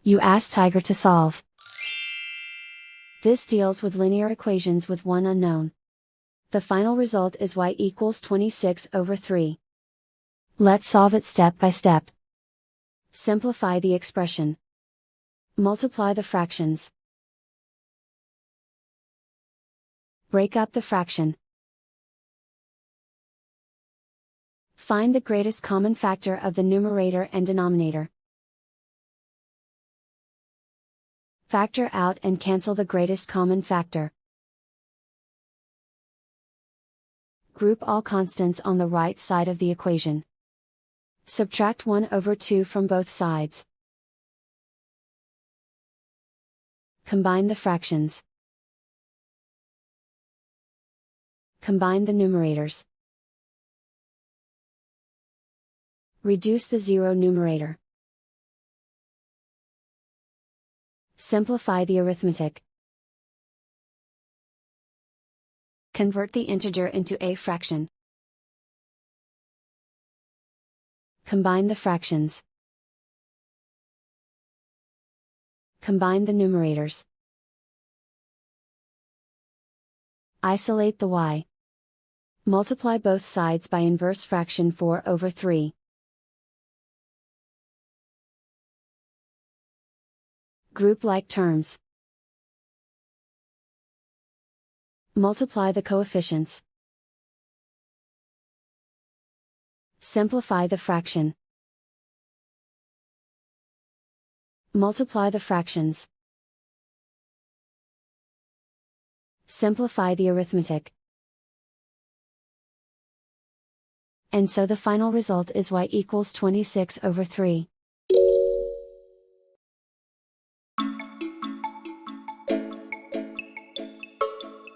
You ask Tiger to solve. This deals with linear equations with one unknown. The final result is y equals 26/3. Let's solve it step by step. Simplify the expression. Multiply the fractions. Break up the fraction. Find the greatest common factor of the numerator and denominator. Factor out and cancel the greatest common factor. Group all constants on the right side of the equation. Subtract 1/2 from both sides. Combine the fractions. Combine the numerators. Reduce the zero numerator. Simplify the arithmetic. Convert the integer into a fraction. Combine the fractions. Combine the numerators. Isolate the y. Multiply both sides by inverse fraction 4/3. Group like terms. Multiply the coefficients. Simplify the fraction. Multiply the fractions. Simplify the arithmetic. And so the final result is y equals 26/3.